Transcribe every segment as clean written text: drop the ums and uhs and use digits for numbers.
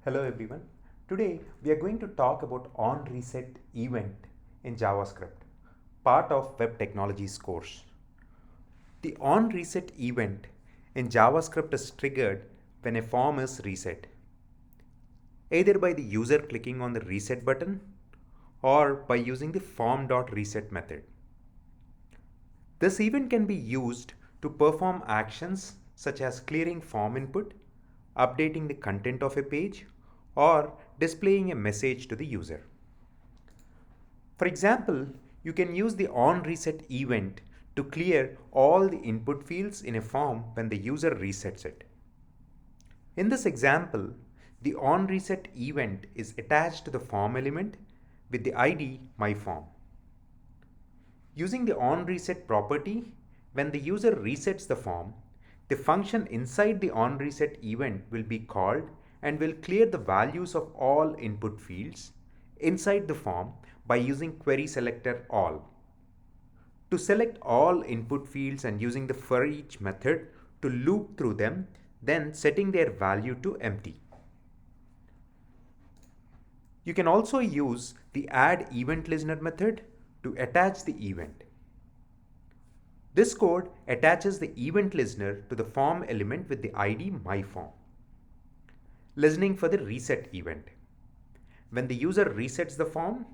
Hello everyone. Today we are going to talk about onReset event in JavaScript, part of Web Technologies course. The onReset event in JavaScript is triggered when a form is reset, either by the user clicking on the reset button or by using the form.reset method. This event can be used to perform actions such as clearing form input, updating the content of a page, or displaying a message to the user. For example, you can use the onReset event to clear all the input fields in a form when the user resets it. In this example, the onReset event is attached to the form element with the ID myForm. Using the onReset property, when the user resets the form, the function inside the onReset event will be called and will clear the values of all input fields inside the form by using query selector all. To select all input fields and using the for each method to loop through them, then setting their value to empty. You can also use the add event listener method to attach the event. This code attaches the event listener to the form element with the ID myForm, listening for the reset event. When the user resets the form,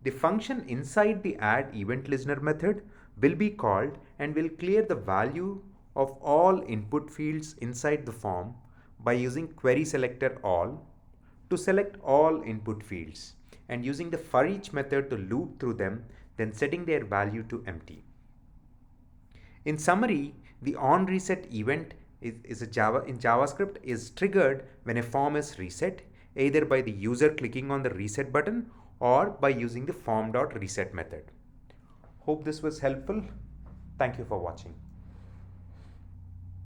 the function inside the add event listener method will be called and will clear the value of all input fields inside the form by using query selector all to select all input fields and using the for each method to loop through them, then setting their value to empty. In summary, the onReset event in JavaScript is triggered when a form is reset, either by the user clicking on the reset button or by using the form.reset method. Hope this was helpful. Thank you for watching.